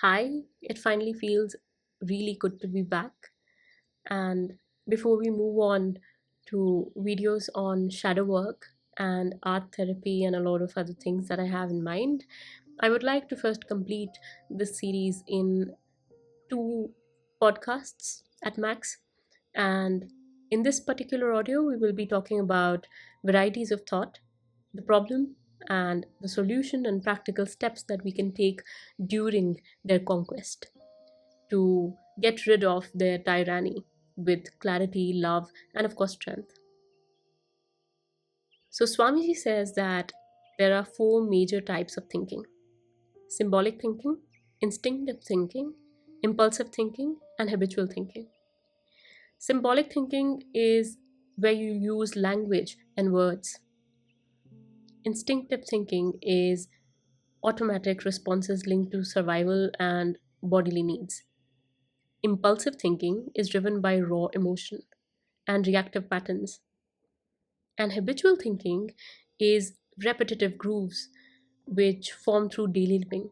Hi, it finally feels really good to be back. And before we move on to videos on shadow work and art therapy and a lot of other things that I have in mind, I would like to first complete this series in two podcasts at max. And in this particular audio, we will be talking about varieties of thought, the problem, and the solution and practical steps that we can take during their conquest to get rid of their tyranny with clarity, love, and of course, strength. So, Swamiji says that there are four major types of thinking: symbolic thinking, instinctive thinking, impulsive thinking, and habitual thinking. Symbolic thinking is where you use language and words. Instinctive thinking is automatic responses linked to survival and bodily needs. Impulsive thinking is driven by raw emotion and reactive patterns. And habitual thinking is repetitive grooves which form through daily living.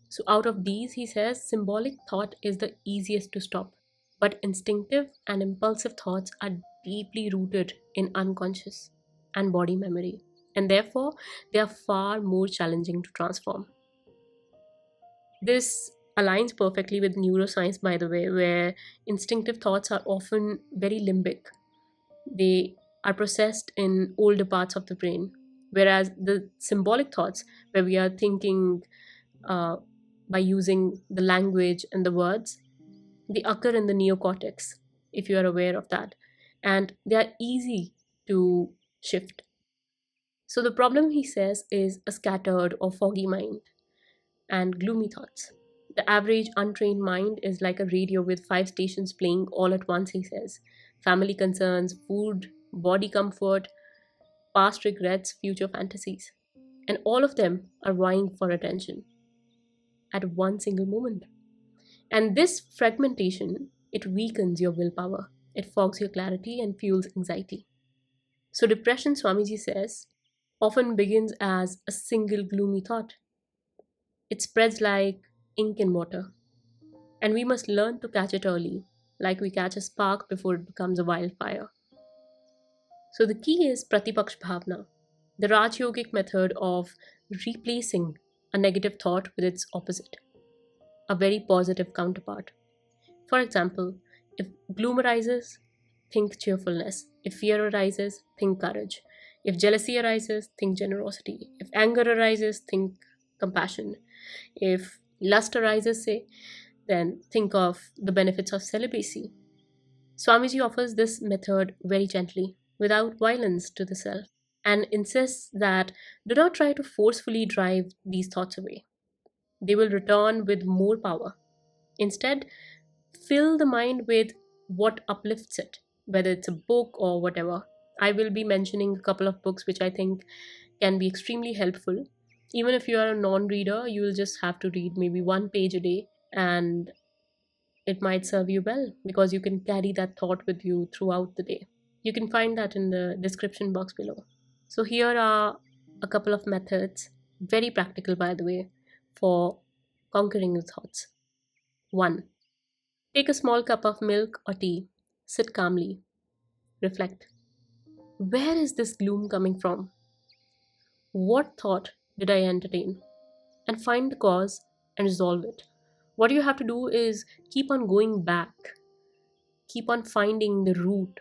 So, out of these, he says symbolic thought is the easiest to stop, but instinctive and impulsive thoughts are deeply rooted in unconscious and body memory, and therefore they are far more challenging to transform. This aligns perfectly with neuroscience, by the way, where instinctive thoughts are often very limbic. They are processed in older parts of the brain, whereas the symbolic thoughts, where we are thinking uh, by using the language and the words, they occur in the neocortex, if you are aware of that, and they are easy to shift. So, the problem, he says, is a scattered or foggy mind and gloomy thoughts. The average untrained mind is like a radio with five stations playing all at once, he says: family concerns, food, body comfort, past regrets, future fantasies. And all of them are vying for attention at one single moment. And this fragmentation, it weakens your willpower, it fogs your clarity and fuels anxiety. So depression, Swamiji says, often begins as a single gloomy thought. It spreads like ink in water, and we must learn to catch it early, like we catch a spark before it becomes a wildfire. So the key is Pratipaksh Bhavna, the Raj Yogic method of replacing a negative thought with its opposite, a very positive counterpart. For example, if gloom arises, think cheerfulness. If fear arises, think courage. If jealousy arises, think generosity. If anger arises, think compassion. If lust arises, say, then think of the benefits of celibacy. Swamiji offers this method very gently, without violence to the self, and insists that do not try to forcefully drive these thoughts away. They will return with more power. Instead, fill the mind with what uplifts it, whether it's a book or whatever. I will be mentioning a couple of books which I think can be extremely helpful. Even if you are a non reader, you will just have to read maybe one page a day, and it might serve you well because you can carry that thought with you throughout the day. You can find that in the description box below. So, here are a couple of methods, very practical by the way, for conquering the thoughts. 1. Take a small cup of milk or tea, sit calmly, reflect. Where is this gloom coming from? What thought did I entertain? And find the cause and resolve it. What you have to do is keep on going back, keep on finding the root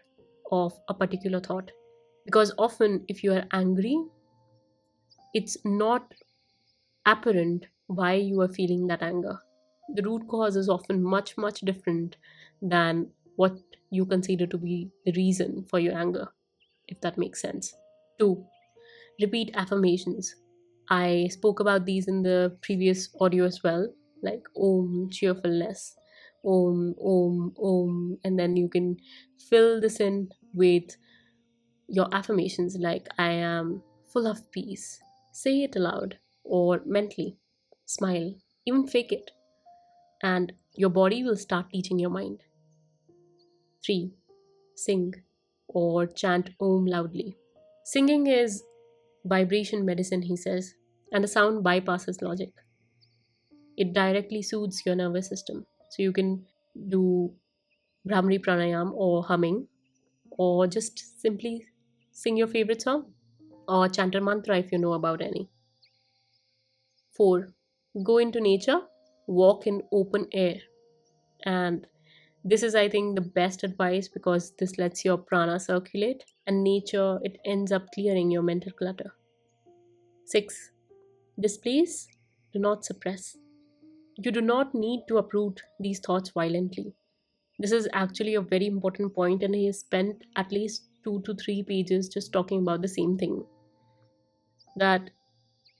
of a particular thought. Because often, if you are angry, it's not apparent why you are feeling that anger. The root cause is often much, much different than what you consider to be the reason for your anger, if that makes sense. 2. Repeat affirmations. I spoke about these in the previous audio as well, like Om, cheerfulness, Om, Om, Om, and then you can fill this in with your affirmations like I am full of peace. Say it aloud or mentally. Smile, even fake it, and your body will start teaching your mind. 3. Sing or chant Om loudly. Singing is vibration medicine, he says, and the sound bypasses logic. It directly soothes your nervous system. So you can do Brahmari pranayam or humming, or just simply sing your favorite song or chant a mantra if you know about any. 4. Go into nature, walk in open air. And this is, I think, the best advice because this lets your prana circulate, and nature, it ends up clearing your mental clutter. 6. Displace, do not suppress. You do not need to uproot these thoughts violently. This is actually a very important point, and he has spent at least 2 to 3 pages just talking about the same thing, that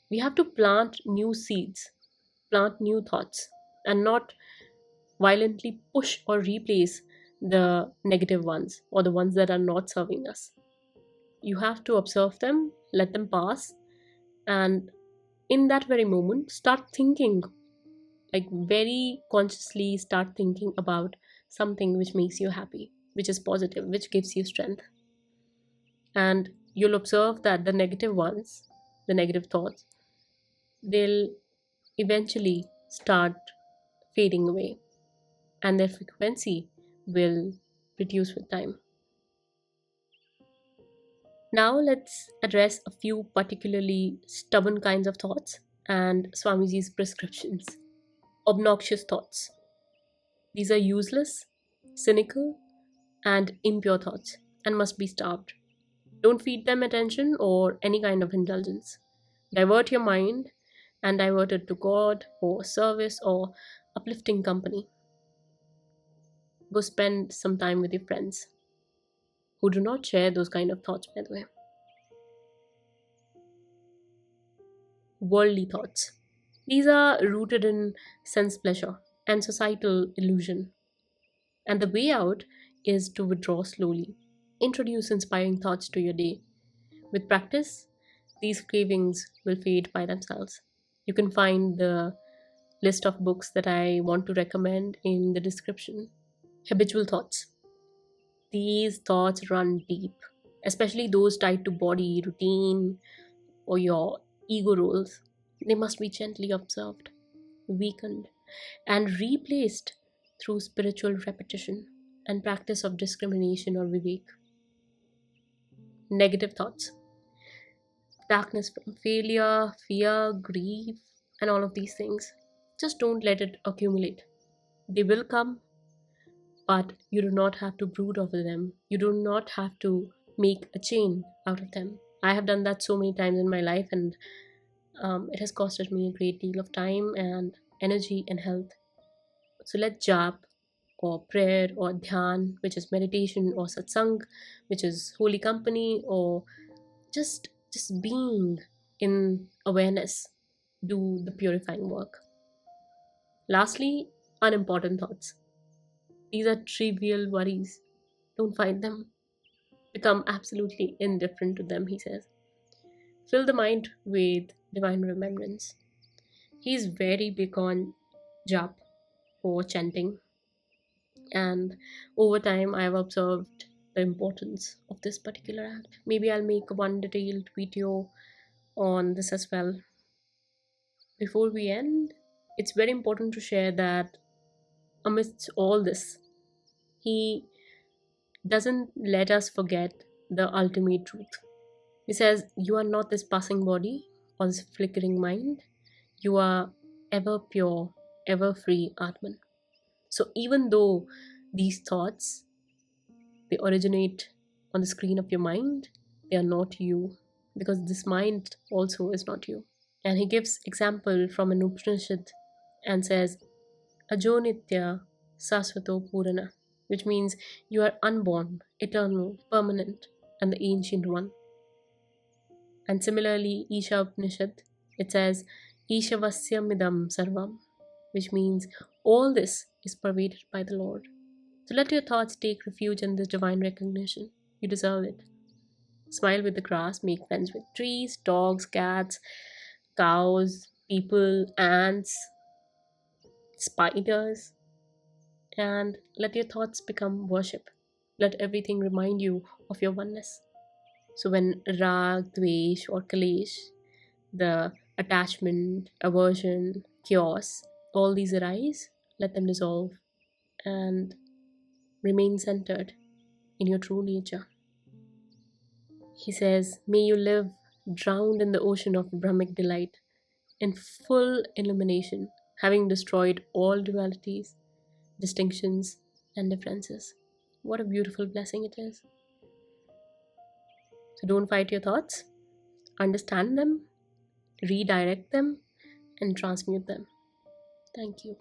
we have to plant new seeds, plant new thoughts, and not violently push or replace the negative ones or the ones that are not serving us. You have to observe them, let them pass, and in that very moment, start thinking, like very consciously start thinking about something which makes you happy, which is positive, which gives you strength. And you'll observe that the negative ones, the negative thoughts, they'll eventually start fading away, and their frequency will reduce with time. Now let's address a few particularly stubborn kinds of thoughts and Swamiji's prescriptions. Obnoxious thoughts. These are useless, cynical, and impure thoughts and must be starved. Don't feed them attention or any kind of indulgence. Divert your mind and divert it to God or service or uplifting company. Go spend some time with your friends who do not share those kind of thoughts, by the way. Worldly thoughts. These are rooted in sense pleasure and societal illusion. And the way out is to withdraw slowly. Introduce inspiring thoughts to your day. With practice, these cravings will fade by themselves. You can find the list of books that I want to recommend in the description. Habitual thoughts. These thoughts run deep, especially those tied to body, routine, or your ego roles. They must be gently observed, weakened, and replaced through spiritual repetition and practice of discrimination or vivek. Negative thoughts. Darkness from failure, fear, grief, and all of these things. Just don't let it accumulate. They will come, but you do not have to brood over them. You do not have to make a chain out of them. I have done that so many times in my life, and it has costed me a great deal of time and energy and health. So let jap or prayer or dhyan, which is meditation, or satsang, which is holy company, or just being in awareness, do the purifying work. Lastly, unimportant thoughts. These are trivial worries. Don't find them. Become absolutely indifferent to them, he says. Fill the mind with divine remembrance. He's very big on jap or chanting, and over time I've observed the importance of this particular act. Maybe I'll make one detailed video on this as well. Before we end, it's very important to share that amidst all this, he doesn't let us forget the ultimate truth. He says, you are not this passing body or this flickering mind. You are ever pure, ever free Atman. So even though these thoughts, they originate on the screen of your mind, they are not you, because this mind also is not you. And he gives example from an Upanishad and says, Ajo Nitya Sasvato Purana, which means you are unborn, eternal, permanent, and the ancient one. And similarly, Isha Upanishad, it says, Ishavasya Midam Sarvam, which means all this is pervaded by the Lord. So let your thoughts take refuge in this divine recognition. You deserve it. Smile with the grass, make friends with trees, dogs, cats, cows, people, ants, spiders, and let your thoughts become worship. Let everything remind you of your oneness. So when rag, dvesh, or kalesh, the attachment, aversion, chaos, all these arise, let them dissolve and remain centered in your true nature. He says, may you live drowned in the ocean of Brahmic delight, in full illumination, having destroyed all dualities, distinctions, and differences. What a beautiful blessing it is. So don't fight your thoughts, understand them, redirect them, and transmute them. Thank you.